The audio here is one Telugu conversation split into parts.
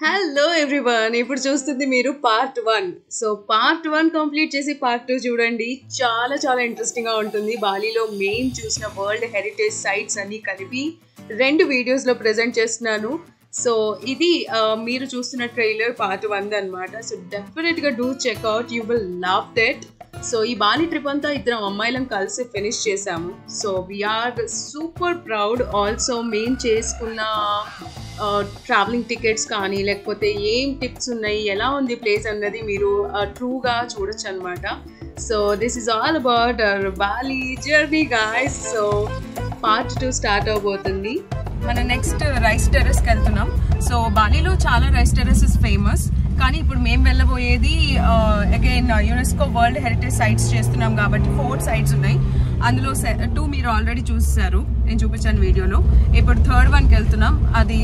హలో ఎవ్రీవన్, ఇప్పుడు చూస్తుంది మీరు పార్ట్ 1. సో పార్ట్ 1 కంప్లీట్ చేసి పార్ట్ 2 చూడండి. చాలా చాలా ఇంట్రెస్టింగ్గా ఉంటుంది. బాలీలో మెయిన్ చూసిన వరల్డ్ హెరిటేజ్ సైట్స్ అన్నీ కలిపి 2 వీడియోస్లో ప్రజెంట్ చేస్తున్నాను. సో ఇది మీరు చూస్తున్న ట్రైలర్ పార్ట్ 1 అనమాట. సో డెఫినెట్గా do check out, you will love that. So ఈ బాలి ట్రిప్ అంతా ఇద్దరం అమ్మాయిలం కలిసి ఫినిష్ చేసాము. So we are super proud. Also మేము చేసుకున్న ట్రావెలింగ్ టికెట్స్ కానీ లేకపోతే ఏం టిప్స్ ఉన్నాయి, ఎలా ఉంది ప్లేస్ అన్నది మీరు ట్రూగా చూడొచ్చు అనమాట. So this is all about our Bali journey guys. So part 2 start అవబోతుంది. మన నెక్స్ట్ రైస్ టెర్రస్కి వెళ్తున్నాం. సో బాలీలో చాలా రైస్ టెర్రసెస్ ఫేమస్, కానీ ఇప్పుడు మేము వెళ్ళబోయేది again UNESCO world heritage sites చేస్తున్నాం కాబట్టి 4 సైట్స్ ఉన్నాయి. అందులో 2 మీరు ఆల్రెడీ చూసారు, నేను చూపించాను వీడియోలో. ఇప్పుడు 3rd వన్కి వెళ్తున్నాం. అది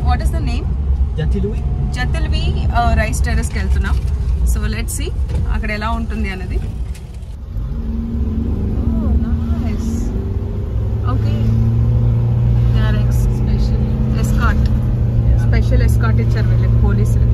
what is the name? Jatiluwih rice టెర్రస్కి వెళ్తున్నాం. సో లెట్స్ సీ అక్కడ ఎలా ఉంటుంది అన్నది. ఓకే, స్పెషల్ ఎస్కాట్ ఇచ్చారు వీళ్ళకి పోలీసులు.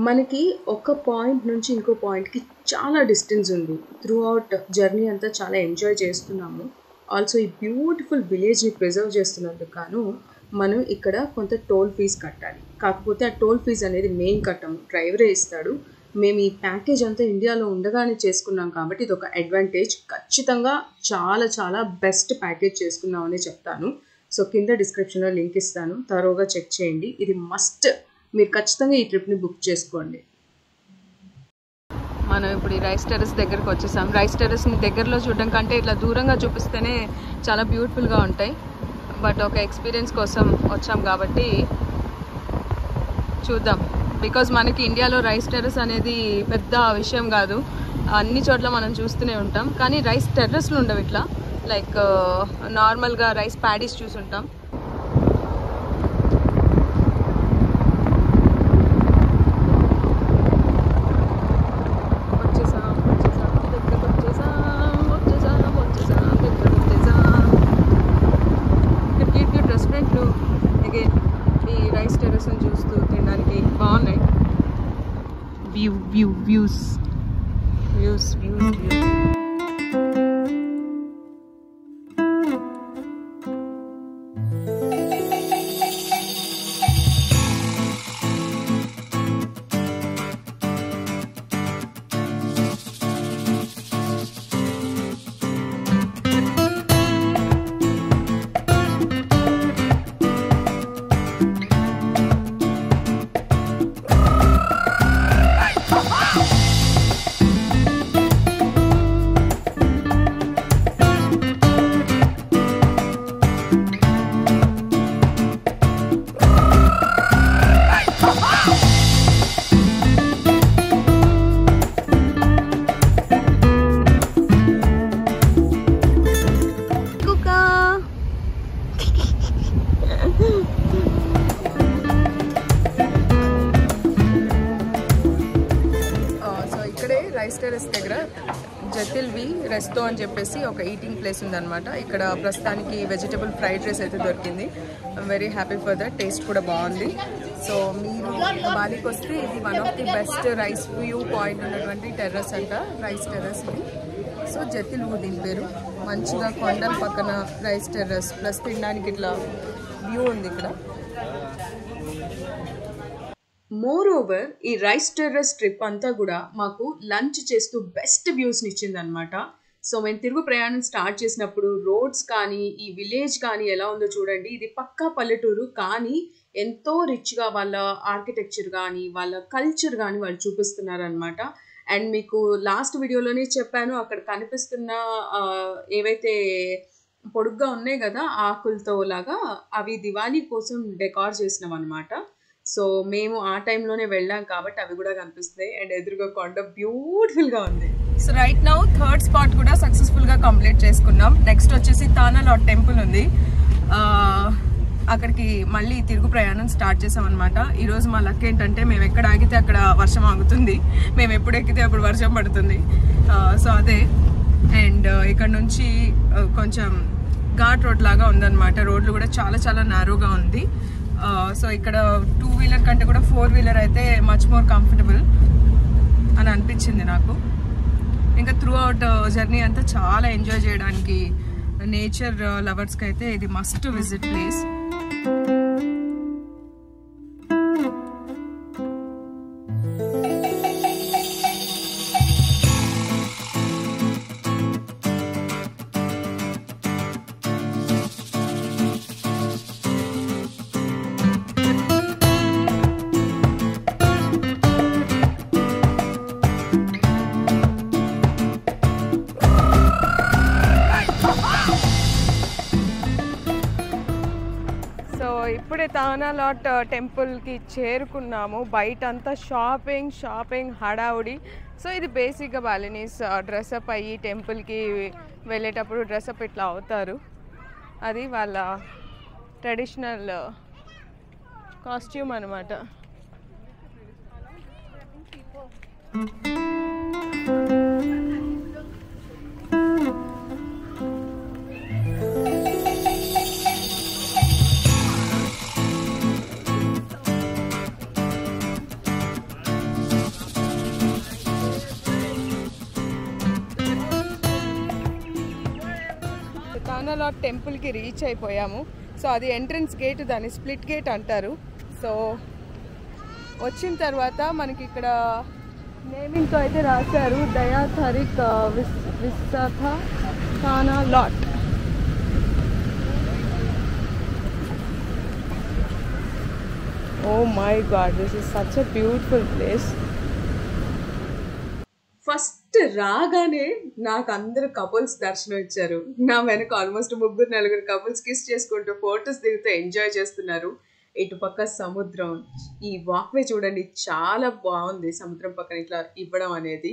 మనకి ఒక పాయింట్ నుంచి ఇంకో పాయింట్కి చాలా డిస్టెన్స్ ఉంది. త్రూ అవుట్ జర్నీ అంతా చాలా ఎంజాయ్ చేస్తున్నాము. ఆల్సో ఈ బ్యూటిఫుల్ విలేజ్ని ప్రిజర్వ్ చేస్తున్నందుకు గాను మనం ఇక్కడ కొంత టోల్ ఫీజు కట్టాలి. కాకపోతే ఆ టోల్ ఫీజు అనేది మెయిన్ కట్టము, డ్రైవరే ఇస్తాడు. మేము ఈ ప్యాకేజ్ అంతా ఇండియాలో ఉండగానే చేసుకున్నాం కాబట్టి ఇది ఒక అడ్వాంటేజ్. ఖచ్చితంగా చాలా చాలా బెస్ట్ ప్యాకేజ్ చేసుకున్నామని చెప్తాను. సో కింద డిస్క్రిప్షన్లో లింక్ ఇస్తాను, తరోగా చెక్ చేయండి. ఇది మస్ట్, మీరు ఖచ్చితంగా ఈ ట్రిప్ని బుక్ చేసుకోండి. మనం ఇప్పుడు ఈ రైస్ టెర్రస్ దగ్గరకు వచ్చేసాం. రైస్ టెర్రస్ని దగ్గరలో చూడడం కంటే ఇట్లా దూరంగా చూపిస్తేనే చాలా బ్యూటిఫుల్గా ఉంటాయి. బట్ ఒక ఎక్స్పీరియన్స్ కోసం వచ్చాం కాబట్టి చూద్దాం. బికాజ్ మనకి ఇండియాలో రైస్ టెర్రస్ అనేది పెద్ద విషయం కాదు, అన్ని చోట్ల మనం చూస్తూనే ఉంటాం. కానీ రైస్ టెర్రస్లు ఉండవు ఇట్లా, లైక్ నార్మల్గా రైస్ ప్యాడీస్ చూసుంటాం. Views. రైస్ టెర్రస్ దగ్గర జతిల్వి రెస్టో అని చెప్పేసి ఒక ఈటింగ్ ప్లేస్ ఉందన్నమాట. ఇక్కడ ప్రస్తుతానికి వెజిటబుల్ ఫ్రైడ్ రైస్ అయితే దొరికింది. I'm very happy for that. Taste కూడా బాగుంది. సో మీరు బాలీకి వస్తే ఇది one of the best rice view point ఉన్నటువంటి టెర్రస్ అంట, రైస్ టెర్రస్ ఇది. సో జతిల్వి దీని పేరు. మంచిగా కొండల పక్కన రైస్ టెర్రస్ ప్లస్ తినడానికి ఇట్లా వ్యూ ఉంది ఇక్కడ. మోర్ ఓవర్ ఈ రైస్ టెర్రస్ ట్రిప్ అంతా కూడా మాకు లంచ్ చేస్తూ బెస్ట్ వ్యూస్ని ఇచ్చింది అనమాట. సో మేము తిరుగు ప్రయాణం స్టార్ట్ చేసినప్పుడు రోడ్స్ కానీ ఈ విలేజ్ కానీ ఎలా ఉందో చూడండి. ఇది పక్కా పల్లెటూరు, కానీ ఎంతో రిచ్గా వాళ్ళ ఆర్కిటెక్చర్ కానీ వాళ్ళ కల్చర్ కానీ వాళ్ళు చూపిస్తున్నారనమాట. అండ్ మీకు లాస్ట్ వీడియోలోనే చెప్పాను, అక్కడ కనిపిస్తున్న ఏవైతే పొడుగ్గా ఉన్నాయి కదా ఆకులతో లాగా, అవి దివాళీ కోసం డెకార్ చేసినవి అనమాట. సో మేము ఆ టైంలోనే వెళ్ళాం కాబట్టి అవి కూడా కనిపిస్తాయి. అండ్ ఎదురుగా కొండ బ్యూటిఫుల్గా ఉంది. So right now third spot కూడా సక్సెస్ఫుల్గా కంప్లీట్ చేసుకున్నాం. నెక్స్ట్ వచ్చేసి తానాలాట్ టెంపుల్ ఉంది. అక్కడికి మళ్ళీ తిరుగు ప్రయాణం స్టార్ట్ చేసాం అనమాట. ఈరోజు మా లక్ ఏంటంటే మేము ఎక్కడ ఆగితే అక్కడ వర్షం ఆగుతుంది, మేము ఎప్పుడు ఎక్కితే అప్పుడు వర్షం పడుతుంది. సో అదే. అండ్ ఇక్కడ నుంచి కొంచెం ఘాట్ రోడ్ లాగా ఉందన్నమాట. రోడ్లు కూడా చాలా చాలా నారోగా ఉంది. సో ఇక్కడ 2 వీలర్ కంటే కూడా 4 వీలర్ అయితే మచ్ మోర్ కంఫర్టబుల్ అని అనిపించింది నాకు. ఇంకా త్రూ అవుట్ జర్నీ అంతా చాలా ఎంజాయ్ చేయడానికి నేచర్ లవర్స్కి అయితే ఇది మస్ట్ విజిట్ ప్లేస్. ఇప్పుడే తానాలాట్ టెంపుల్కి చేరుకున్నాము. బయట అంతా షాపింగ్ హడావుడి. సో ఇది బేసిక్గా బాలినీస్ డ్రెస్అప్ అయ్యి టెంపుల్కి వెళ్ళేటప్పుడు డ్రెస్అప్ ఇట్లా అవుతారు. అది వాళ్ళ ట్రెడిషనల్ కాస్ట్యూమ్ అన్నమాట. తానాలాట్ టెంపుల్కి రీచ్ అయిపోయాము. సో అది ఎంట్రన్స్ గేట్, దాన్ని స్ప్లిట్ గేట్ అంటారు. సో వచ్చిన తర్వాత మనకి ఇక్కడ నేమింగ్తో అయితే రాశారు దయా తారిక్ విశాఖ తానాలాట్. Oh my God, this is such a beautiful place. First రాగానే నాకు అందరు కపుల్స్ దర్శనం ఇచ్చారు. నా వెనక ఆల్మోస్ట్ 3-4 కపుల్స్ కిస్ చేసుకుంటూ ఫోటోస్ దిగుతూ ఎంజాయ్ చేస్తున్నారు. ఇటు పక్క సముద్రం, ఈ వాక్వే చూడండి చాలా బాగుంది. సముద్రం పక్కన ఇట్లా ఇవ్వడం అనేది.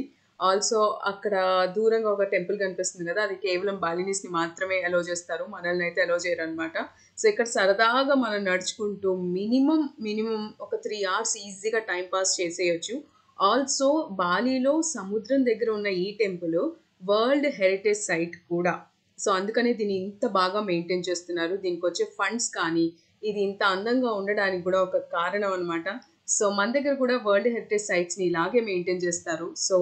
ఆల్సో అక్కడ దూరంగా ఒక టెంపుల్ కనిపిస్తుంది కదా, అది కేవలం బాలినీస్ని మాత్రమే అలో చేస్తారు, మనల్ని అయితే అలో చేయరు అనమాట. సో ఇక్కడ సరదాగా మనం నడుచుకుంటూ మినిమం ఒక 3 hours ఈజీగా టైం పాస్ చేసేయచ్చు. ఆల్సో బాలీలో సముద్రం దగ్గర ఉన్న ఈ టెంపుల్ వరల్డ్ హెరిటేజ్ సైట్ కూడా. సో అందుకనే దీన్ని ఇంత బాగా మెయింటైన్ చేస్తున్నారు. దీనికి వచ్చే ఫండ్స్ కానీ ఇది ఇంత అందంగా ఉండడానికి కూడా ఒక కారణం అనమాట. సో మన దగ్గర కూడా వరల్డ్ హెరిటేజ్ సైట్స్ని ఇలాగే మెయింటైన్ చేస్తారు. సో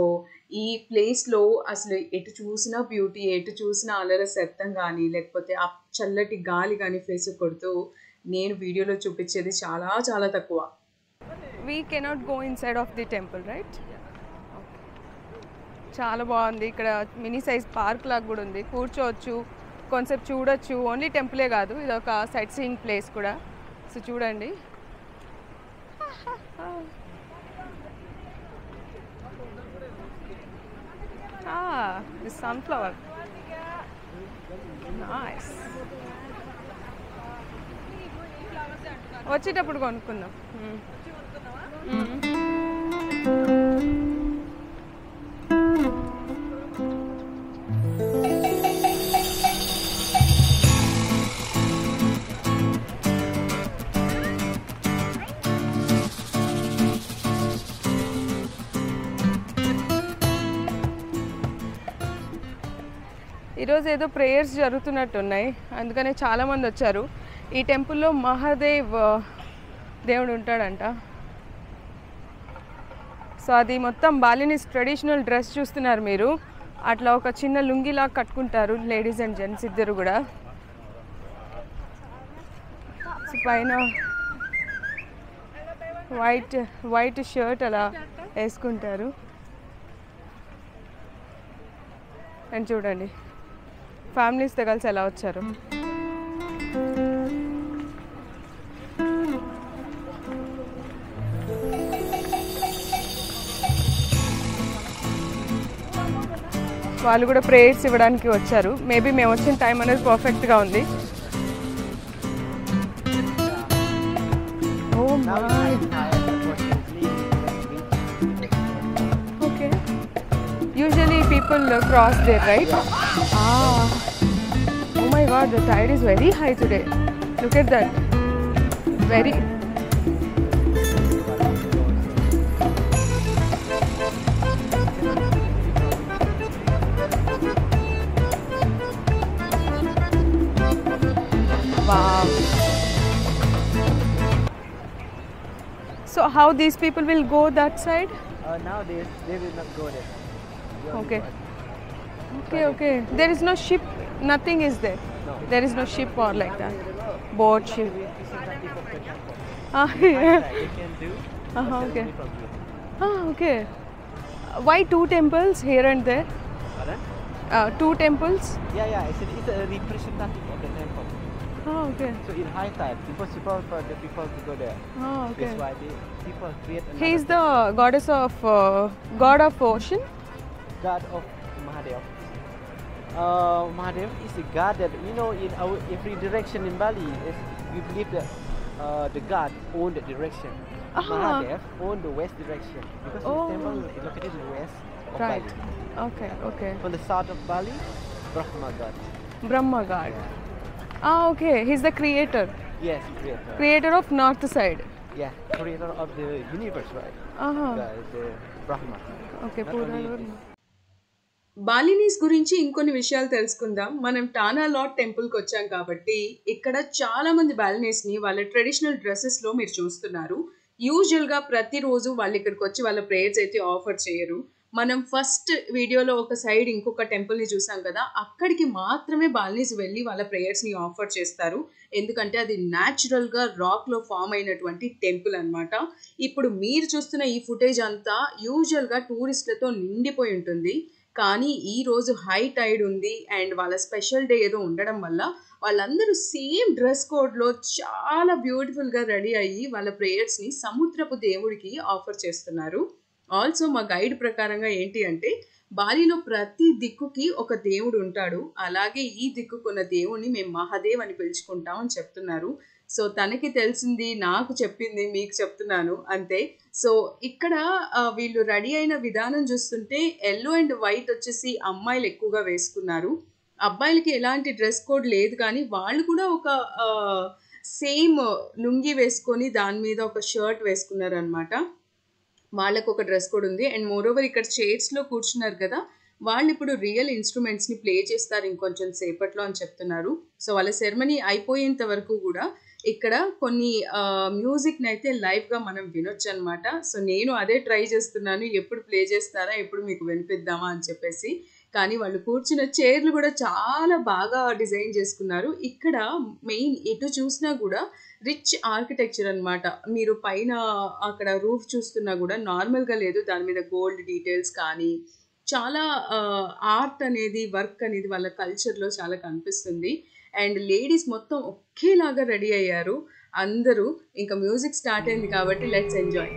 ఈ ప్లేస్లో అసలు ఎటు చూసినా బ్యూటీ, ఎటు చూసినా అలల శబ్దం కానీ లేకపోతే ఆ చల్లటి గాలి కానీ ఫేస్ కొడుతూ నేను వీడియోలో చూపించేది చాలా చాలా తక్కువ. We cannot go inside of the temple, right? చాలా బాగుంది. ఇక్కడ మినీ సైజ్ పార్క్ లాగా కూడా ఉంది, కూర్చోవచ్చు, కొంచెం చూడొచ్చు. ఓన్లీ టెంపులే కాదు, ఇది ఒక సైట్ సీయింగ్ ప్లేస్ కూడా. సో చూడండి, ది సన్ఫ్లవర్, నైస్. వచ్చేటప్పుడు కొనుక్కుందాం. ఈరోజు ఏదో ప్రేయర్స్ జరుగుతున్నట్టున్నాయి, అందుకనే చాలామంది వచ్చారు. ఈ టెంపుల్లో మహాదేవ్ దేవుడు ఉంటాడంట. సో అది మొత్తం బాలినీస్ ట్రెడిషనల్ డ్రెస్ చూస్తున్నారు మీరు. అట్లా ఒక చిన్న లుంగిలా కట్టుకుంటారు లేడీస్ అండ్ జెంట్స్ ఇద్దరు కూడా. సో పైన వైట్ షర్ట్ అలా వేసుకుంటారు. అండ్ చూడండి ఫ్యామిలీస్తో కలిసి ఎలా వచ్చారు. వాళ్ళు కూడా ప్రేయర్స్ ఇవ్వడానికి వచ్చారు. మేబీ మేము వచ్చిన టైం అనేది పర్ఫెక్ట్గా ఉంది. Oh my people cross there, right? Ah. Oh my God, the tide is very high today. Look at that. Very. Wow. So how these people will go that side? Nowadays they will not go there. Okay. Okay. There is no ship. Nothing is there. No. There is no ship or like that. Boat, ship. Ah, yeah. They can do. Okay. Okay. Why 2 temples here and there? Pardon? 2 temples? Yeah. It's a representative of the temple. Oh, okay. So in high tide, impossible for the people to go there. Oh, okay. That's why people create another He is the goddess of god of ocean. god of Mahadev. Mahadev is a god that in our every direction in Bali. We believe that the god own the direction. Mahadev own the west direction because the temple is located in the west of Right. Bali. Okay. From the south of Bali, Brahma god. Brahma god. Okay. He's the creator. Yes, creator. Creator of north side. Yeah, creator of the universe, right? The Brahma. Okay. Not only Balinese గురించి ఇంకొన్ని విషయాలు తెలుసుకుందాం. మనం టానా లాట్ టెంపుల్కి వచ్చాం కాబట్టి ఇక్కడ చాలా మంది బాలినీస్ని వాళ్ళ ట్రెడిషనల్ డ్రెస్సెస్లో మీరు చూస్తున్నారు. యూజువల్గా ప్రతిరోజు వాళ్ళు ఇక్కడికి వచ్చి వాళ్ళ ప్రేయర్స్ అయితే ఆఫర్ చేయరు. మనం ఫస్ట్ వీడియోలో ఒక సైడ్ ఇంకొక టెంపుల్ని చూసాం కదా, అక్కడికి మాత్రమే బాలినీస్ వెళ్ళి వాళ్ళ ప్రేయర్స్ని ఆఫర్ చేస్తారు. ఎందుకంటే అది న్యాచురల్గా రాక్లో ఫామ్ అయినటువంటి టెంపుల్ అనమాట. ఇప్పుడు మీరు చూస్తున్న ఈ ఫుటేజ్ అంతా యూజువల్గా టూరిస్టులతో నిండిపోయి ఉంటుంది. కానీ ఈరోజు హై టైడ్ ఉంది అండ్ వాళ్ళ స్పెషల్ డే ఏదో ఉండడం వల్ల వాళ్ళందరూ సేమ్ డ్రెస్ కోడ్లో చాలా బ్యూటిఫుల్గా రెడీ అయ్యి వాళ్ళ ప్రేయర్స్ని సముద్రపు దేవుడికి ఆఫర్ చేస్తున్నారు. ఆల్సో మా గైడ్ ప్రకారంగా ఏంటి అంటే బాలిలో ప్రతి దిక్కుకి ఒక దేవుడు ఉంటాడు. అలాగే ఈ దిక్కుకున్న దేవుడిని మేము మహాదేవ్ అని పిలుచుకుంటాం అని చెప్తున్నారు. సో తనకి తెలిసింది నాకు చెప్పింది మీకు చెప్తున్నాను అంతే. సో ఇక్కడ వీళ్ళు రెడీ అయిన విధానం చూస్తుంటే ఎల్లో అండ్ వైట్ వచ్చేసి అమ్మాయిలు ఎక్కువగా వేసుకున్నారు. అబ్బాయిలకి ఎలాంటి డ్రెస్ కోడ్ లేదు, కానీ వాళ్ళు కూడా ఒక సేమ్ లుంగి వేసుకొని దాని మీద ఒక షర్ట్ వేసుకున్నారు అనమాట. వాళ్ళకు ఒక డ్రెస్ కోడ్ ఉంది. అండ్ మోరోవర్ ఇక్కడ చైర్స్లో కూర్చున్నారు కదా, వాళ్ళు ఇప్పుడు రియల్ ఇన్స్ట్రుమెంట్స్ని ప్లే చేస్తారు ఇంకొంచెం సేపట్లో అని చెప్తున్నారు. సో వాళ్ళ సెరమనీ అయిపోయేంత వరకు కూడా ఇక్కడ కొన్ని మ్యూజిక్ని అయితే లైవ్గా మనం వినొచ్చు అనమాట. సో నేను అదే ట్రై చేస్తున్నాను, ఎప్పుడు ప్లే చేస్తారా, ఎప్పుడు మీకు వినిపిద్దామా అని చెప్పేసి. కానీ వాళ్ళు కూర్చున్న చైర్లు కూడా చాలా బాగా డిజైన్ చేసుకున్నారు. ఇక్కడ మెయిన్ ఎటు చూసినా కూడా రిచ్ ఆర్కిటెక్చర్ అనమాట. మీరు పైన అక్కడ రూఫ్ చూస్తున్నా కూడా నార్మల్గా లేదు, దాని మీద గోల్డ్ డీటెయిల్స్ కానీ చాలా ఆర్ట్ అనేది వర్క్ అనేది వాళ్ళ కల్చర్లో చాలా కనిపిస్తుంది. అండ్ లేడీస్ మొత్తం ఒకేలాగా రెడీ అయ్యారు అందరూ. ఇంకా మ్యూజిక్ స్టార్ట్ అయింది కాబట్టి లెట్స్ ఎంజాయ్.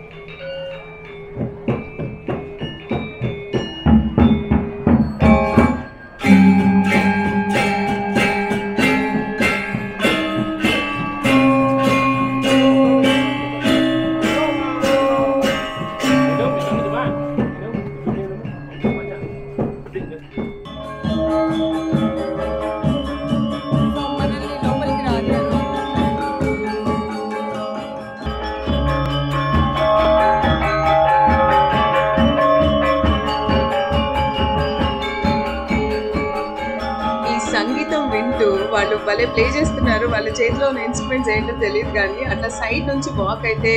సంగీతం వింటూ వాళ్ళు భలే ప్లే చేస్తున్నారు. వాళ్ళ చేతిలో ఉన్న ఇన్స్ట్రుమెంట్స్ ఏంటో తెలియదు, కానీ అట్లా సైడ్ నుంచి వాక్ అయితే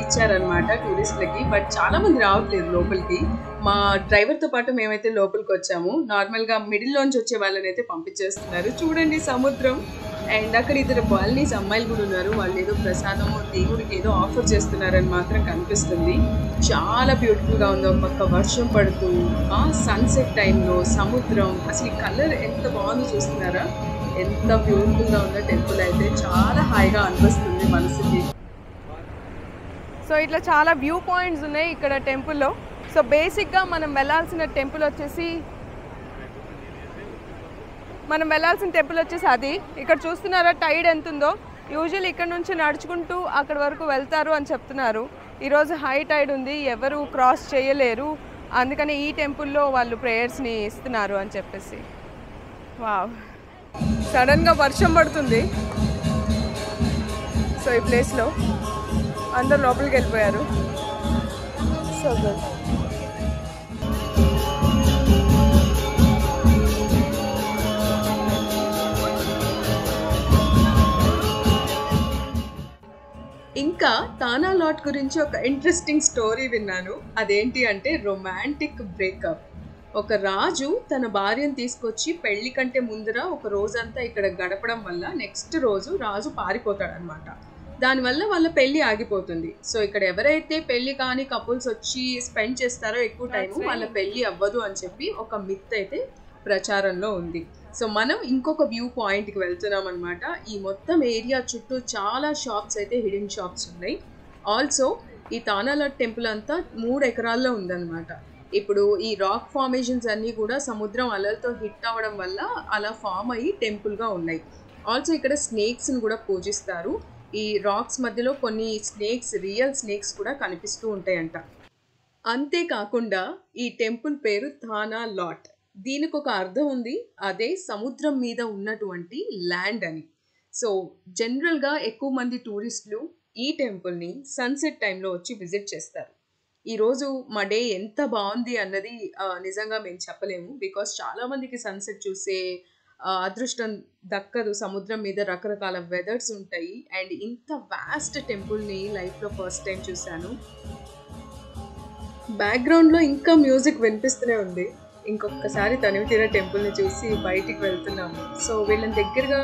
ఇచ్చారనమాట టూరిస్టులకి. బట్ చాలా మంది రావట్లేదు లోపలికి. మా డ్రైవర్తో పాటు మేమైతే లోపలికి వచ్చాము. నార్మల్గా మిడిల్లోంచి వచ్చే వాళ్ళని అయితే పంపించేస్తున్నారు. చూడండి సముద్రం. అండ్ అక్కడ ఇద్దరు బాలినీస్ అమ్మాయిలు కూడా ఉన్నారు. వాళ్ళు ఏదో ప్రసాదము దేవుడికి ఏదో ఆఫర్ చేస్తున్నారని మాత్రం కనిపిస్తుంది. చాలా బ్యూటిఫుల్గా ఉంది. ఒక పక్క వర్షం పడుతూ సన్సెట్ టైంలో సముద్రం, అసలు ఈ కలర్ ఎంత బాగుందో చూస్తున్నారా, ఎంత బ్యూటిఫుల్గా ఉందో. టెంపుల్ అయితే చాలా హాయిగా అనిపిస్తుంది మనసుకి. సో ఇట్లా చాలా వ్యూ పాయింట్స్ ఉన్నాయి ఇక్కడ టెంపుల్లో. సో బేసిక్గా మనం వెళ్ళాల్సిన టెంపుల్ వచ్చేసి అది. ఇక్కడ చూస్తున్నారా టైడ్ ఎంత ఉందో. యూజువల్ ఇక్కడ నుంచి నడుచుకుంటూ అక్కడ వరకు వెళ్తారు అని చెప్తున్నారు. ఈరోజు హై టైడ్ ఉంది, ఎవరు క్రాస్ చేయలేరు. అందుకని ఈ టెంపుల్లో వాళ్ళు ప్రేయర్స్ని ఇస్తున్నారు అని చెప్పేసి. వావ్, సడన్గా వర్షం పడుతుంది. సో ఈ ప్లేస్లో అందరు లోపలికి వెళ్ళిపోయారు. So good. ఇంకా తానా లాట్ గురించి ఒక ఇంట్రెస్టింగ్ స్టోరీ విన్నాను. అదేంటి అంటే రొమాంటిక్ బ్రేకప్. ఒక రాజు తన భార్యను తీసుకొచ్చి పెళ్లి కంటే ముందర ఒక రోజంతా ఇక్కడ గడపడం వల్ల నెక్స్ట్ రోజు రాజు పారిపోతాడనమాట. దానివల్ల వాళ్ళ పెళ్లి ఆగిపోతుంది. సో ఇక్కడ ఎవరైతే పెళ్లి కాని కపుల్స్ వచ్చి స్పెండ్ చేస్తారో ఎక్కువ టైం వాళ్ళ పెళ్లి అవ్వదు అని చెప్పి ఒక మిత్ అయితే ప్రచారంలో ఉంది. సో మనం ఇంకొక వ్యూ పాయింట్కి వెళ్తున్నాం అనమాట. ఈ మొత్తం ఏరియా చుట్టూ చాలా షాప్స్ అయితే హిడెన్ షాప్స్ ఉన్నాయి. ఆల్సో ఈ తానా లాట్ టెంపుల్ అంతా 3 ఎకరాల్లో ఉందన్నమాట. ఇప్పుడు ఈ రాక్ ఫార్మేషన్స్ అన్నీ కూడా సముద్రం అలలతో హిట్ అవ్వడం వల్ల అలా ఫామ్ అయ్యి టెంపుల్గా ఉన్నాయి. ఆల్సో ఇక్కడ స్నేక్స్ని కూడా పూజిస్తారు. ఈ రాక్స్ మధ్యలో కొన్ని స్నేక్స్, రియల్ స్నేక్స్ కూడా కనిపిస్తూ ఉంటాయంట. అంతేకాకుండా ఈ టెంపుల్ పేరు తానా లాట్. దీనికి ఒక అర్థం ఉంది, అదే సముద్రం మీద ఉన్నటువంటి ల్యాండ్ అని. సో జనరల్గా ఎక్కువ మంది టూరిస్టులు ఈ టెంపుల్ని సన్సెట్ టైంలో వచ్చి విజిట్ చేస్తారు. ఈరోజు మా డే ఎంత బాగుంది అన్నది నిజంగా మేము చెప్పలేము. బికాస్ చాలామందికి సన్సెట్ చూసే అదృష్టం దక్కదు. సముద్రం మీద రకరకాల వెదర్స్ ఉంటాయి. అండ్ ఇంత వాస్ట్ టెంపుల్ని లైఫ్లో ఫస్ట్ టైం చూశాను. బ్యాక్గ్రౌండ్లో ఇంకా మ్యూజిక్ వినిపిస్తూనే ఉంది. ఇంకొకసారి తనివితీరా టెంపుల్ని చూసి బయటికి వెళ్తున్నాము. సో వీళ్ళని దగ్గరగా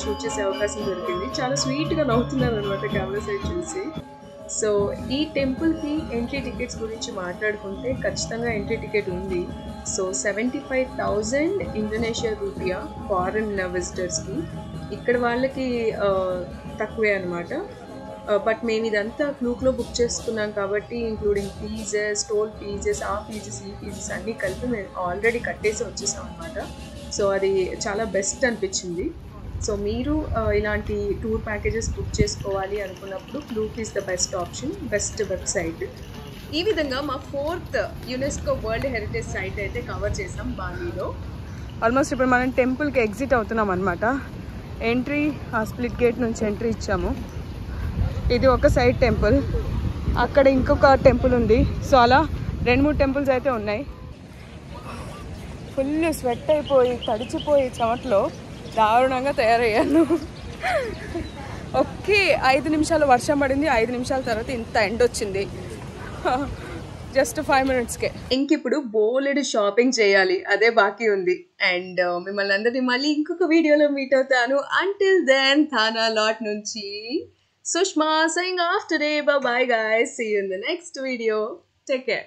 షూట్ చేసే అవకాశం దొరికింది. చాలా స్వీట్గా నవ్వుతున్నారు అనమాట కెమెరా సైడ్ చూసి. సో ఈ టెంపుల్కి ఎంట్రీ టికెట్స్ గురించి మాట్లాడుకుంటే ఖచ్చితంగా ఎంట్రీ టికెట్ ఉంది. So 75,000 Indonesia రూపియా foreign విజిటర్స్కి. ఇక్కడ వాళ్ళకి తక్కువే అనమాట. బట్ మేము ఇదంతా క్లూక్లో బుక్ చేసుకున్నాం కాబట్టి ఇంక్లూడింగ్ ఫీజెస్, టోల్ ఫీజెస్, ఆ ఫీజెస్, ఈ ఫీజెస్ అన్నీ కలిపి మేము ఆల్రెడీ కట్టేసి వచ్చేసాం అనమాట. సో అది చాలా బెస్ట్ అనిపించింది. సో మీరు ఇలాంటి టూర్ ప్యాకేజెస్ బుక్ చేసుకోవాలి అనుకున్నప్పుడు Klook is the best option, best website. ఈ విధంగా మా 4th UNESCO world heritage site అయితే కవర్ చేసాం బాలీలో. ఆల్మోస్ట్ ఇప్పుడు మనం టెంపుల్కి ఎగ్జిట్ అవుతున్నాం అనమాట. ఎంట్రీ ఆ స్ప్లిట్ గేట్ నుంచి ఎంట్రీ ఇచ్చాము. ఇది ఒక సైడ్ టెంపుల్, అక్కడ ఇంకొక టెంపుల్ ఉంది. సో అలా 2-3 టెంపుల్స్ అయితే ఉన్నాయి. ఫుల్ స్వెట్ అయిపోయి తడిచిపోయి చెమటలో దారుణంగా తయారయ్యాను. ఒకే 5 నిమిషాలు వర్షం పడింది. 5 నిమిషాల తర్వాత ఇంత ఎండ వచ్చింది. జస్ట్ 5 మినిట్స్కే. ఇంక ఇప్పుడు బోలెడు షాపింగ్ చేయాలి, అదే బాకీ ఉంది. అండ్ మిమ్మల్ని అందరినీ మళ్ళీ ఇంకొక వీడియోలో మీట్ అవుతాను. అంటిల్ దెన్ తానా లాట్ నుంచి Sushma saying off today. Bye bye guys. See you in the next video. Take care.